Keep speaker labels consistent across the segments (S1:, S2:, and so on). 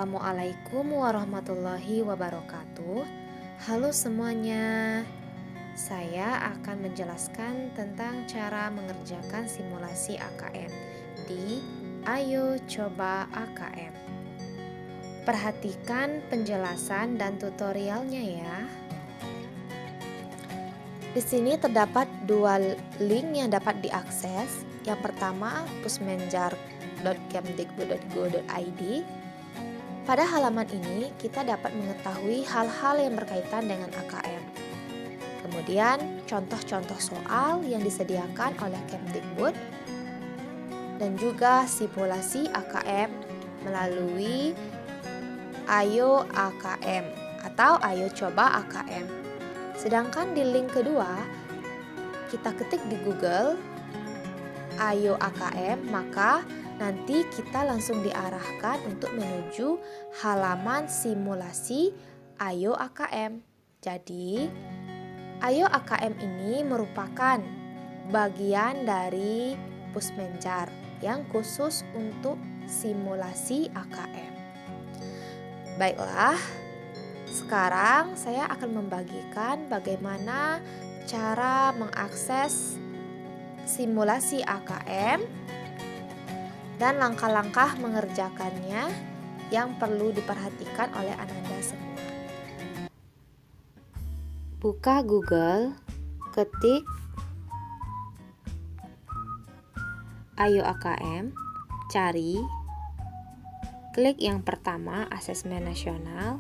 S1: Assalamualaikum warahmatullahi wabarakatuh. Halo semuanya. Saya akan menjelaskan tentang cara mengerjakan simulasi AKM di Ayo Coba AKM. Perhatikan penjelasan dan tutorialnya ya. Di sini terdapat dua link yang dapat diakses. Yang pertama pusmenjar.kemdikbud.go.id. Pada halaman ini kita dapat mengetahui hal-hal yang berkaitan dengan AKM. Kemudian contoh-contoh soal yang disediakan oleh Kemdikbud dan juga simulasi AKM melalui Ayo AKM atau Ayo Coba AKM. Sedangkan di link kedua kita ketik di Google Ayo AKM, maka nanti kita langsung diarahkan untuk menuju halaman simulasi Ayo AKM. Jadi, Ayo AKM ini merupakan bagian dari Pusmenjar yang khusus untuk simulasi AKM. Baiklah, sekarang saya akan membagikan bagaimana cara mengakses simulasi AKM dan langkah-langkah mengerjakannya yang perlu diperhatikan oleh Ananda semua. Buka Google, ketik Ayo AKM, cari, klik yang pertama asesmen nasional.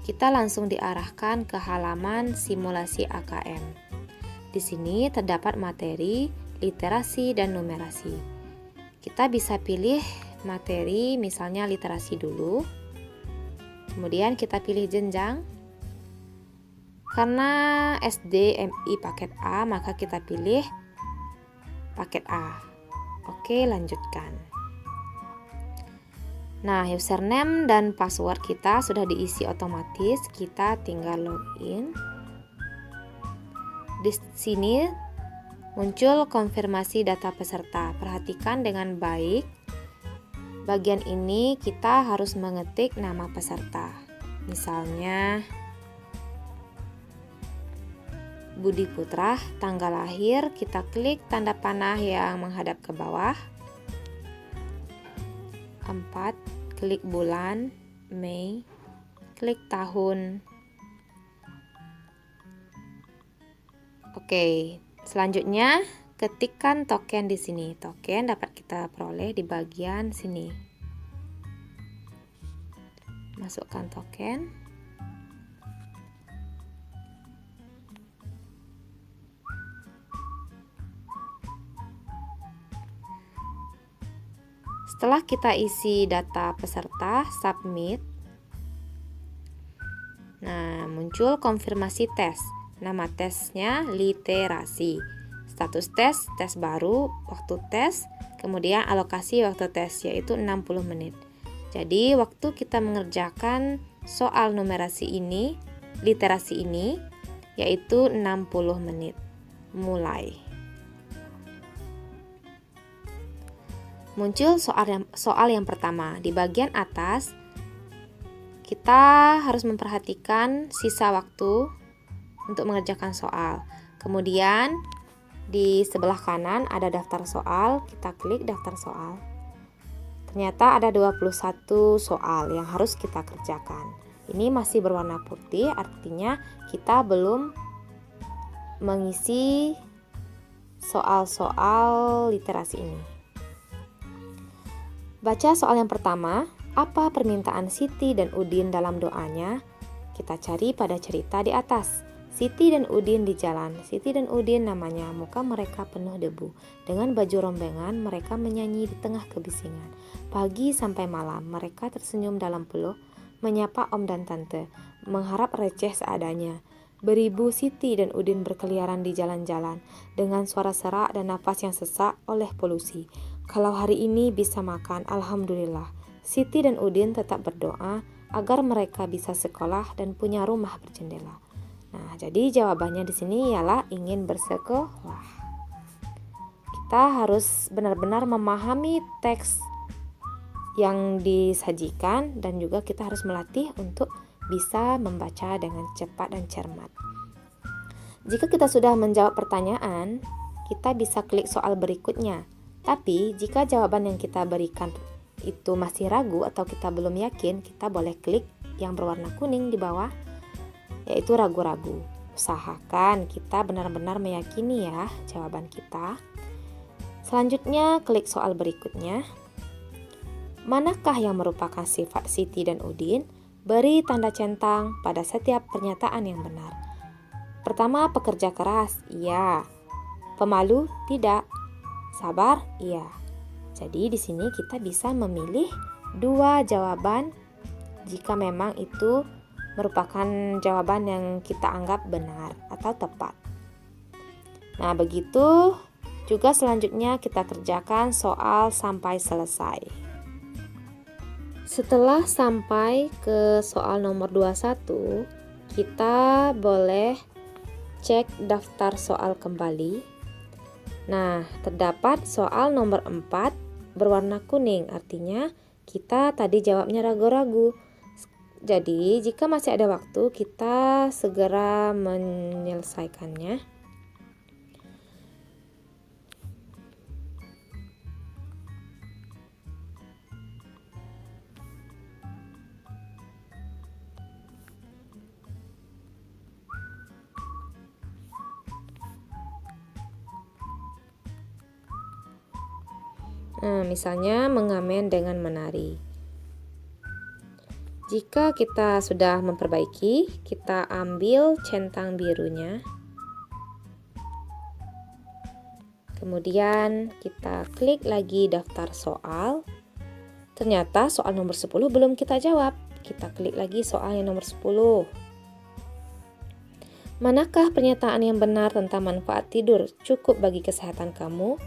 S1: Kita langsung diarahkan ke halaman simulasi AKM. Di sini terdapat materi literasi dan numerasi. Kita bisa pilih materi, misalnya literasi dulu. Kemudian kita pilih jenjang. Karena SD MI paket A, maka kita pilih paket A. Oke, lanjutkan. Nah, username dan password kita sudah diisi otomatis. Kita tinggal login. Di sini muncul konfirmasi data peserta. Perhatikan dengan baik. Bagian ini kita harus mengetik nama peserta. Misalnya Budi Putra, tanggal lahir, kita klik tanda panah yang menghadap ke bawah. 4, klik bulan, Mei, klik tahun. Oke. Selanjutnya, ketikkan token di sini. Token dapat kita peroleh di bagian sini. Masukkan token. Setelah kita isi data peserta, submit. Nah, muncul konfirmasi tes. Nama tesnya literasi. Status tes, tes baru, waktu tes, kemudian alokasi waktu tes yaitu 60 menit. Jadi waktu kita mengerjakan soal numerasi ini, literasi ini yaitu 60 menit. Mulai. Muncul soal yang pertama. Di bagian atas kita harus memperhatikan sisa waktu untuk mengerjakan soal. Kemudian di sebelah kanan ada daftar soal, kita klik daftar soal. Ternyata ada 21 soal yang harus kita kerjakan. Ini masih berwarna putih, artinya kita belum mengisi soal-soal literasi ini. Baca soal yang pertama, apa permintaan Siti dan Udin dalam doanya? Kita cari pada cerita di atas. Siti dan Udin di jalan. Siti dan Udin namanya, muka mereka penuh debu. Dengan baju rombengan, mereka menyanyi di tengah kebisingan. Pagi sampai malam, mereka tersenyum dalam peluk, menyapa om dan tante, mengharap receh seadanya. Beribu Siti dan Udin berkeliaran di jalan-jalan, dengan suara serak dan napas yang sesak oleh polusi. Kalau hari ini bisa makan, alhamdulillah. Siti dan Udin tetap berdoa agar mereka bisa sekolah dan punya rumah berjendela. Nah, jadi jawabannya di sini ialah ingin bersekolah. Kita harus benar-benar memahami teks yang disajikan dan juga kita harus melatih untuk bisa membaca dengan cepat dan cermat. Jika kita sudah menjawab pertanyaan, kita bisa klik soal berikutnya. Tapi jika jawaban yang kita berikan itu masih ragu atau kita belum yakin, kita boleh klik yang berwarna kuning di bawah, yaitu ragu-ragu. Usahakan kita benar-benar meyakini ya jawaban kita. Selanjutnya klik soal berikutnya. Manakah yang merupakan sifat Siti dan Udin? Beri tanda centang pada setiap pernyataan yang benar. Pertama, pekerja keras, iya. Pemalu, tidak. Sabar, iya. Jadi di sini kita bisa memilih 2 jawaban jika memang itu merupakan jawaban yang kita anggap benar atau tepat. Nah, begitu juga selanjutnya kita kerjakan soal sampai selesai. Setelah sampai ke soal nomor 21, kita boleh cek daftar soal kembali. Nah, terdapat soal nomor 4 berwarna kuning, artinya kita tadi jawabnya ragu-ragu. Jadi, jika masih ada waktu, kita segera menyelesaikannya. Nah, misalnya mengamen dengan menari. Jika kita sudah memperbaiki, kita ambil centang birunya. Kemudian kita klik lagi daftar soal. Ternyata soal nomor 10 belum kita jawab. Kita klik lagi soal yang nomor 10. Manakah pernyataan yang benar tentang manfaat tidur cukup bagi kesehatan kamu?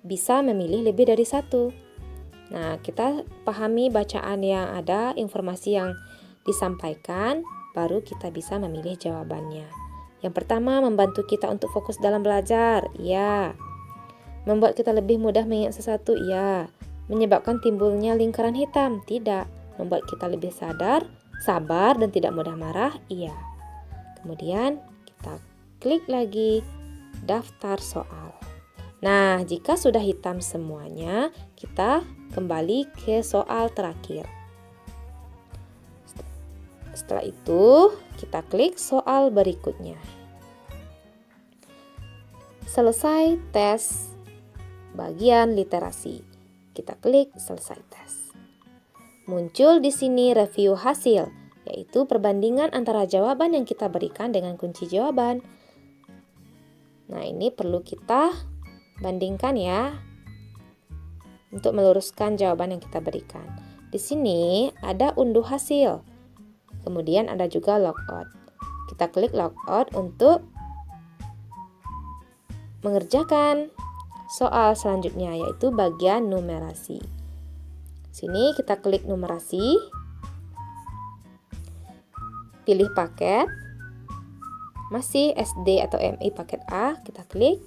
S1: Bisa memilih lebih dari 1. Nah, kita pahami bacaan yang ada, informasi yang disampaikan, baru kita bisa memilih jawabannya. Yang pertama, membantu kita untuk fokus dalam belajar, ya. Membuat kita lebih mudah mengingat sesuatu, ya. Menyebabkan timbulnya lingkaran hitam, tidak. Membuat kita lebih sabar dan tidak mudah marah, iya. Kemudian kita klik lagi daftar soal. Nah, jika sudah hitam semuanya, kita kembali ke soal terakhir. Setelah itu, kita klik soal berikutnya. Selesai tes bagian literasi. Kita klik selesai tes. Muncul di sini review hasil, yaitu perbandingan antara jawaban yang kita berikan dengan kunci jawaban. Nah, ini perlu kita bandingkan ya, untuk meluruskan jawaban yang kita berikan. Di sini ada unduh hasil. Kemudian ada juga logout. Kita klik logout untuk mengerjakan soal selanjutnya, yaitu bagian numerasi. Sini kita klik numerasi. Pilih paket. Masih SD atau MI paket A, kita klik.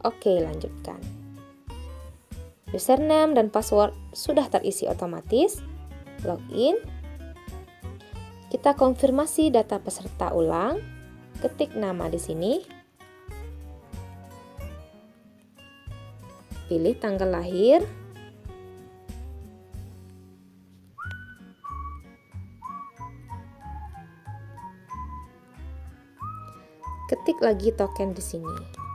S1: Oke, lanjutkan. Username dan password sudah terisi otomatis. Login. Kita konfirmasi data peserta ulang. Ketik nama di sini. Pilih tanggal lahir. Ketik lagi token di sini.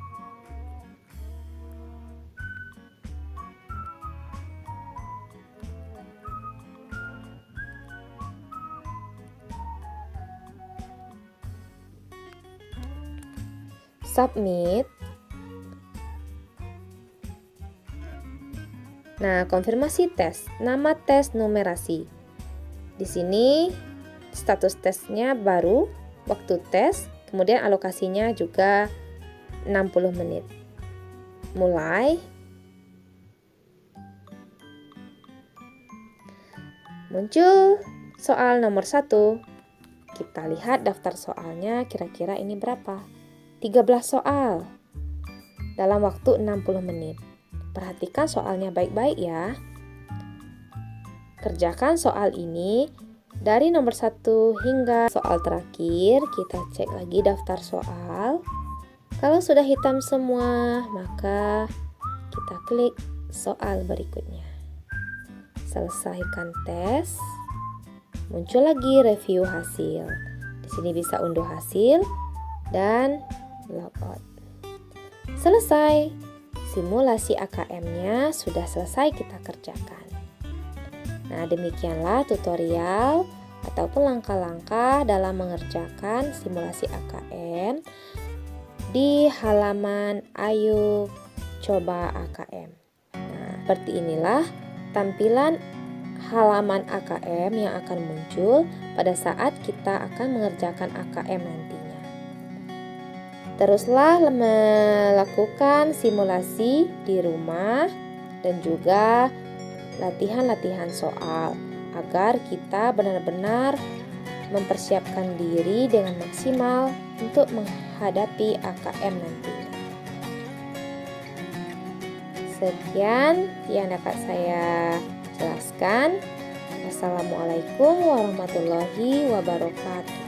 S1: Submit. Nah, konfirmasi tes, nama tes numerasi. Di sini status tesnya baru, waktu tes, kemudian alokasinya juga 60 menit. Mulai. Muncul soal nomor 1. Kita lihat daftar soalnya, kira-kira ini berapa? 13 soal dalam waktu 60 menit. Perhatikan soalnya baik-baik ya. Kerjakan soal ini dari nomor 1 hingga soal terakhir. Kita cek lagi daftar soal. Kalau sudah hitam semua, maka kita klik soal berikutnya. Selesaikan tes. Muncul lagi review hasil. Di sini bisa unduh hasil dan logout. Selesai. Simulasi AKM-nya sudah selesai kita kerjakan. Nah, demikianlah tutorial ataupun langkah-langkah dalam mengerjakan simulasi AKM di halaman Ayo Coba AKM. Nah, seperti inilah tampilan halaman AKM yang akan muncul pada saat kita akan mengerjakan AKM nantinya. Teruslah melakukan simulasi di rumah dan juga latihan-latihan soal agar kita benar-benar mempersiapkan diri dengan maksimal untuk menghadapi AKM nantinya. Sekian yang dapat saya jelaskan. Wassalamualaikum warahmatullahi wabarakatuh.